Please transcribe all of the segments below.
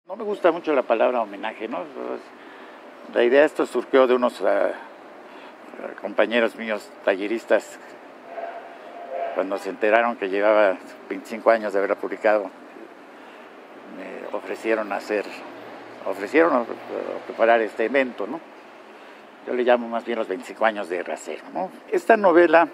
No me gusta mucho la palabra homenaje, ¿no? La idea de esto surgió de unos compañeros míos talleristas cuando se enteraron que llevaba 25 años de haberla publicado. Me ofrecieron preparar este evento, ¿no? Yo le llamo más bien los 25 años de Rasero, ¿no? Esta novela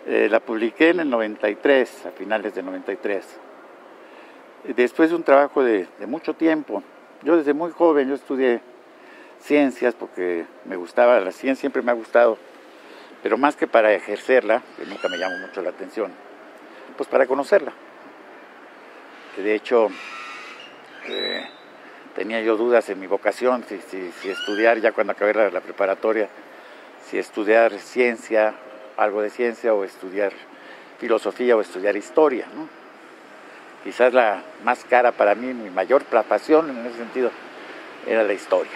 la publiqué en el 93, a finales del 93. Después de un trabajo de mucho tiempo. Yo desde muy joven, yo estudié ciencias porque me gustaba, la ciencia siempre me ha gustado, pero más que para ejercerla, que nunca me llamó mucho la atención, pues para conocerla. De hecho, tenía yo dudas en mi vocación, si estudiar, ya cuando acabé la preparatoria, si estudiar ciencia, algo de ciencia, o estudiar filosofía o estudiar historia, ¿no? Quizás la más cara para mí, mi mayor pasión en ese sentido, era la historia.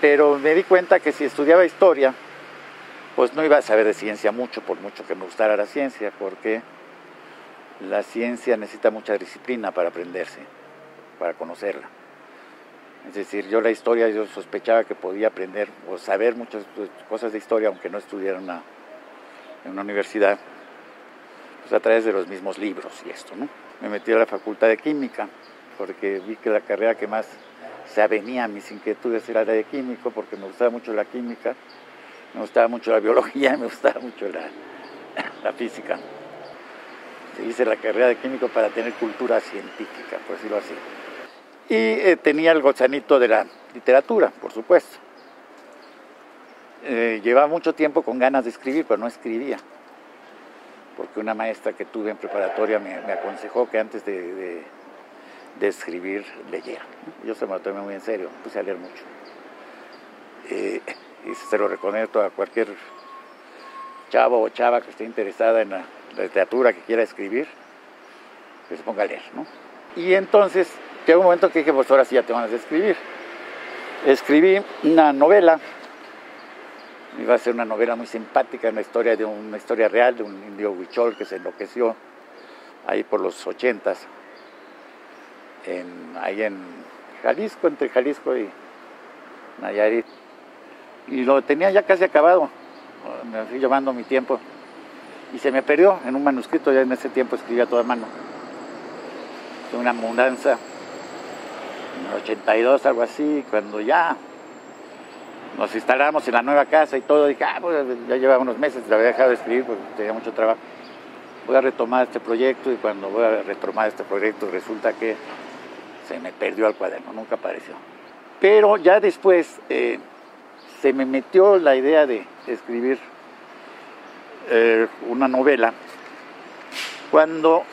Pero me di cuenta que si estudiaba historia, pues no iba a saber de ciencia mucho, por mucho que me gustara la ciencia, porque la ciencia necesita mucha disciplina para aprenderse, para conocerla. Es decir, yo la historia, yo sospechaba que podía aprender o saber muchas cosas de historia, aunque no estudiara en una universidad, pues a través de los mismos libros y esto, ¿no? Me metí a la Facultad de Química, porque vi que la carrera que más se avenía a mis inquietudes era la de químico, porque me gustaba mucho la química, me gustaba mucho la biología, me gustaba mucho la física. Hice la carrera de químico para tener cultura científica, por decirlo así. Y tenía el gozanito de la literatura, por supuesto. Llevaba mucho tiempo con ganas de escribir, pero no escribía, porque una maestra que tuve en preparatoria me aconsejó que antes de escribir leyera. Yo se me lo tomé muy en serio, puse a leer mucho. Y se lo recomiendo a cualquier chavo o chava que esté interesada en la literatura, que quiera escribir, que se ponga a leer, ¿no? Y entonces, llegó un momento que dije, pues ahora sí ya te van a escribir. Escribí una novela, iba a ser una novela muy simpática, una historia real de un indio huichol que se enloqueció ahí por los 80s, ahí en Jalisco, entre Jalisco y Nayarit. Y lo tenía ya casi acabado, me fui llevando mi tiempo, y se me perdió en un manuscrito. Ya en ese tiempo escribía a toda mano. Fue una mudanza en el 82, algo así, cuando ya nos instalamos en la nueva casa y todo, dije, pues ya llevaba unos meses, la había dejado de escribir porque tenía mucho trabajo. Voy a retomar este proyecto, y cuando voy a retomar este proyecto resulta que se me perdió el cuaderno, nunca apareció. Pero ya después se me metió la idea de escribir una novela, cuando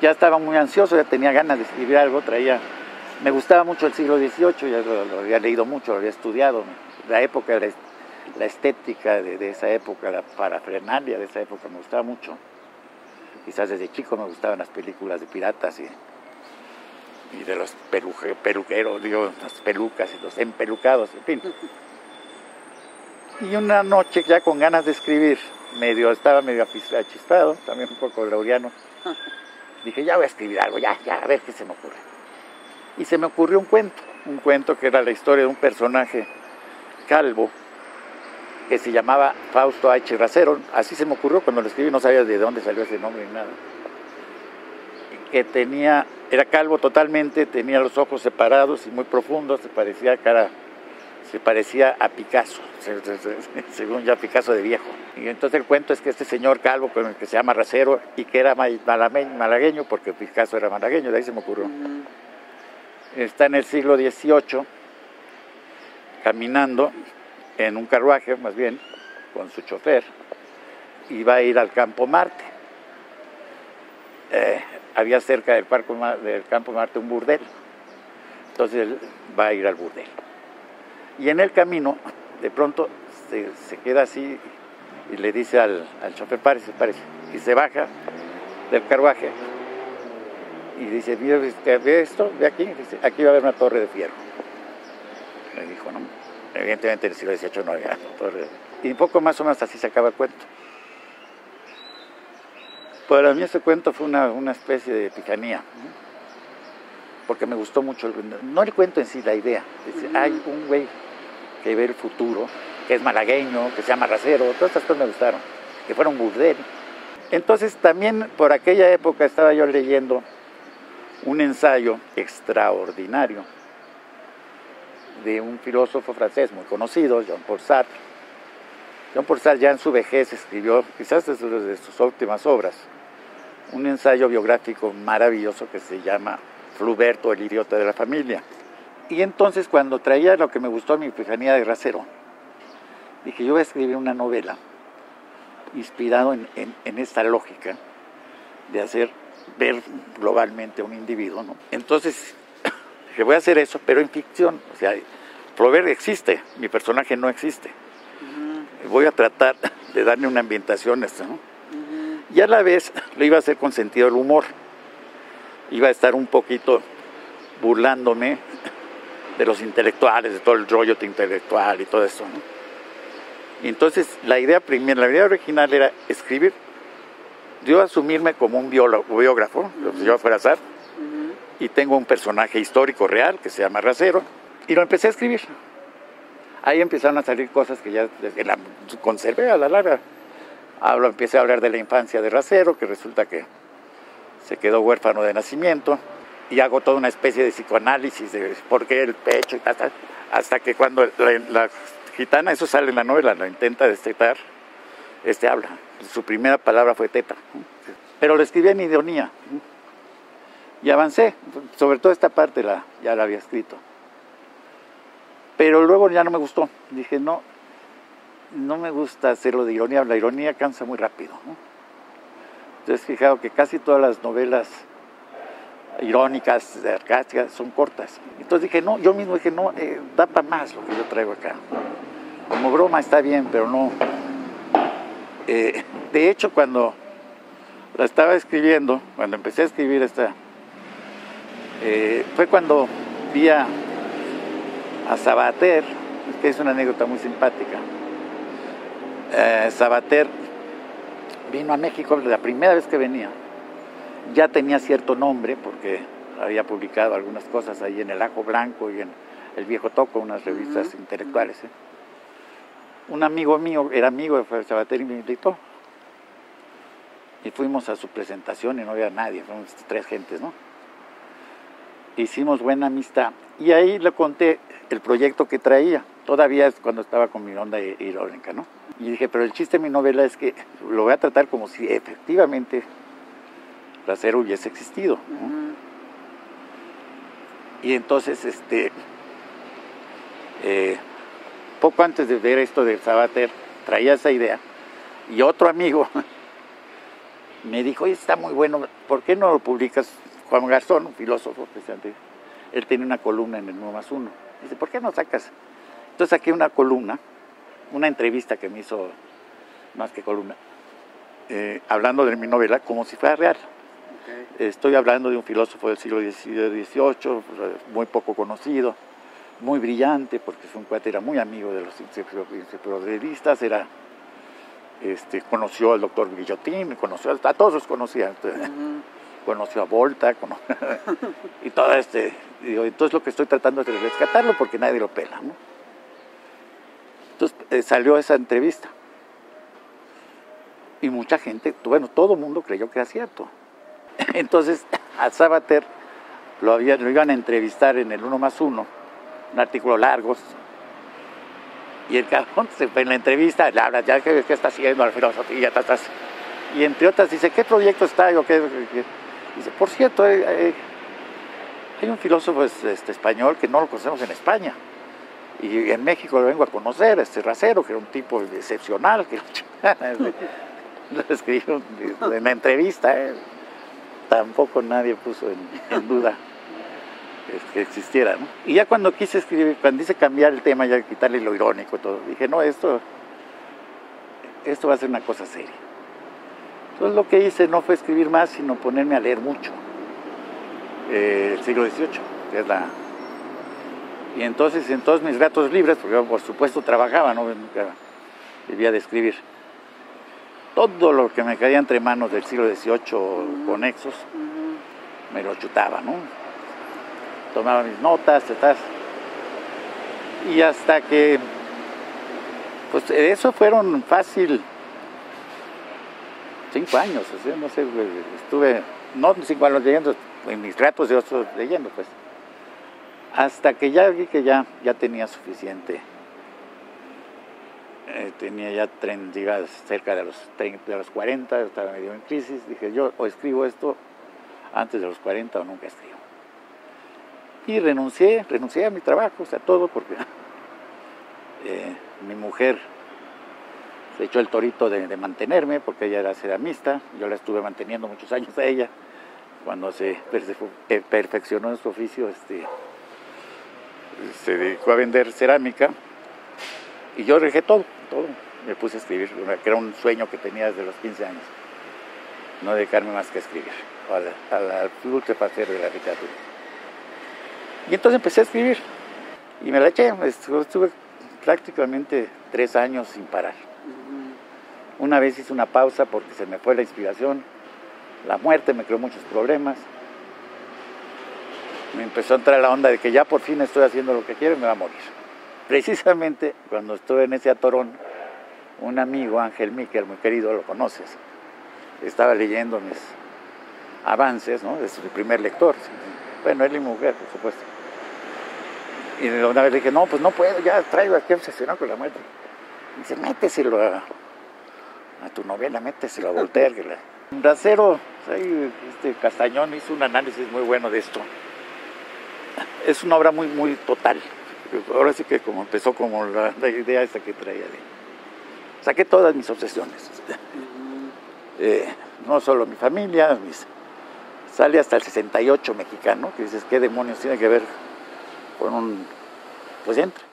ya estaba muy ansioso, ya tenía ganas de escribir algo, me gustaba mucho el siglo XVIII, ya lo había leído mucho, lo había estudiado, la época, la estética de esa época, la parafernalia de esa época me gustaba mucho. Quizás desde chico me gustaban las películas de piratas y de los peluqueros, las pelucas y los empelucados, en fin. Y una noche, ya con ganas de escribir, estaba medio achispado, también un poco laureano, dije, ya voy a escribir algo, ya, a ver qué se me ocurre. Y se me ocurrió un cuento que era la historia de un personaje calvo que se llamaba Fausto H. Rasero. Así se me ocurrió cuando lo escribí, no sabía de dónde salió ese nombre ni nada. Que era calvo totalmente, tenía los ojos separados y muy profundos, se parecía a Picasso, según ya Picasso de viejo. Y entonces el cuento es que este señor calvo, que se llama Rasero, y que era malagueño, porque Picasso era malagueño, de ahí se me ocurrió. Está en el siglo XVIII, caminando en un carruaje, más bien, con su chofer, y va a ir al Campo Marte. Había cerca del Campo Marte un burdel, entonces él va a ir al burdel. Y en el camino, de pronto, se queda así y le dice al chofer, párese, y se baja del carruaje y dice, ve esto, ve aquí, dice, aquí va a haber una torre de fierro. Le dijo, ¿no? Evidentemente en el siglo XVIII no había torre de fierro. Y un poco más o menos así se acaba el cuento. Para mí ese cuento fue una especie de epifanía, ¿no? Porque me gustó mucho, no el cuento en sí, la idea. Dice, hay un güey que ve el futuro, que es malagueño, que se llama Racero, todas estas cosas me gustaron, que fuera un burdel. Entonces también por aquella época estaba yo leyendo un ensayo extraordinario de un filósofo francés muy conocido, Jean-Paul Sartre. Jean-Paul Sartre ya en su vejez escribió, quizás de sus últimas obras, un ensayo biográfico maravilloso que se llama Fluberto, el idiota de la familia. Y entonces cuando traía lo que me gustó, mi epifanía de Racero, dije, yo voy a escribir una novela inspirado en esta lógica de hacer ver globalmente a un individuo, ¿no? Entonces dije, voy a hacer eso, pero en ficción. O sea, Flaubert existe, mi personaje no existe. Voy a tratar de darle una ambientación a esto, ¿no? Y a la vez lo iba a hacer con sentido del humor. Iba a estar un poquito burlándome de los intelectuales, de todo el rollo intelectual y todo eso, ¿no? Y entonces la idea original era escribir, yo asumirme como un biógrafo, si yo fuera Sartre, y tengo un personaje histórico real que se llama Racero, y lo empecé a escribir. Ahí empezaron a salir cosas que ya conservé a la larga. Empecé a hablar de la infancia de Racero, que resulta que se quedó huérfano de nacimiento, y hago toda una especie de psicoanálisis de por qué el pecho, y hasta que cuando la gitana, eso sale en la novela, lo intenta destetar, habla. Su primera palabra fue teta, pero lo escribí en ironía, y avancé, sobre todo esta parte ya la había escrito. Pero luego ya no me gustó, dije, no me gusta hacerlo de ironía, la ironía cansa muy rápido, ¿no? Entonces, fijado que casi todas las novelas irónicas, sarcásticas, son cortas. Entonces dije, no, yo mismo dije, no, da para más lo que yo traigo acá. Como broma está bien, pero no. De hecho, cuando la estaba escribiendo, cuando empecé a escribir fue cuando vi a Sabater, que es una anécdota muy simpática. Sabater vino a México la primera vez que venía. Ya tenía cierto nombre porque había publicado algunas cosas ahí en El Ajo Blanco y en El Viejo Toco, unas revistas intelectuales. Un amigo mío, era amigo de Sabater y me invitó. Y fuimos a su presentación y no había nadie, fuimos 3 gentes, ¿no? Hicimos buena amistad y ahí le conté el proyecto que traía. Todavía es cuando estaba con mi onda irónica, ¿no? Y dije, pero el chiste de mi novela es que lo voy a tratar como si efectivamente Racero hubiese existido, ¿no? Y entonces, poco antes de ver esto de Sabater, traía esa idea, y otro amigo me dijo, oye, está muy bueno, ¿por qué no lo publicas? Juan Garzón, un filósofo, él tiene una columna en el 1+1. Dice, ¿por qué no sacas? Entonces saqué una columna, una entrevista que me hizo, más que columna, hablando de mi novela como si fuera real. Okay. Estoy hablando de un filósofo del siglo XVIII, muy poco conocido, muy brillante, porque fue un cuate, era muy amigo de los enciclopedistas, conoció al doctor Guillotín, a todos los conocía. Conoció a Volta, y todo digo, entonces lo que estoy tratando es de rescatarlo porque nadie lo pela, ¿no? Entonces salió esa entrevista y mucha gente, bueno, todo el mundo creyó que era cierto. Entonces a Sabater lo iban a entrevistar en el 1+1, un artículo largo, y el cabrón en la entrevista le habla, ya ¿qué está haciendo la filosofía? Y entre otras dice, ¿qué proyecto está? Dice, por cierto, hay un filósofo español que no lo conocemos en España, y en México lo vengo a conocer, Racero, que era un tipo excepcional, que lo escribió en la entrevista, tampoco nadie puso en duda que existiera, ¿no? Y ya cuando quise escribir, cuando quise cambiar el tema, ya quitarle lo irónico y todo, dije, no, esto va a ser una cosa seria. Entonces lo que hice no fue escribir más, sino ponerme a leer mucho el siglo XVIII, que es Y entonces en todos mis ratos libres, porque yo por supuesto trabajaba, no nunca vivía de escribir, todo lo que me caía entre manos del siglo XVIII conexos, me lo chutaba, ¿no? Tomaba mis notas, etc. Y hasta que, pues eso fueron fácil 5 años, o sea, no sé, estuve, no 5 años leyendo, en mis ratos de otros leyendo, pues. Hasta que ya vi que ya tenía suficiente. Tenía ya iba cerca de los 30, de los 40, estaba medio en crisis. Dije, yo o escribo esto antes de los 40 o nunca escribo. Y renuncié a mi trabajo, o sea, todo, porque mi mujer se echó el torito de mantenerme, porque ella era ceramista. Yo la estuve manteniendo muchos años a ella. Cuando se perfeccionó en su oficio, se dedicó a vender cerámica. Y yo dejé todo. Me puse a escribir, que era un sueño que tenía desde los 15 años. No dedicarme más que a escribir, al dulce placer de la literatura. Y entonces empecé a escribir. Y me la eché. Estuve prácticamente 3 años sin parar. Una vez hice una pausa porque se me fue la inspiración. La muerte me creó muchos problemas. Me empezó a entrar la onda de que ya por fin estoy haciendo lo que quiero y me va a morir. Precisamente cuando estuve en ese atorón, un amigo, Ángel Miquel, muy querido, lo conoces, estaba leyendo mis avances, ¿no? Es mi primer lector. Bueno, él y mi mujer, por supuesto. Y una vez le dije, no, pues no puedo, ya traigo aquí obsesionado con la muerte. Y dice, méteselo a tu novela, méteselo a Voltaire. Bracero, Castañón hizo un análisis muy bueno de esto. Es una obra muy, muy total. Ahora sí que como empezó como la idea esta que traía. Saqué todas mis obsesiones. No solo mi familia, sale hasta el 68 mexicano, que dices, ¿qué demonios tiene que ver con un... Pues entra.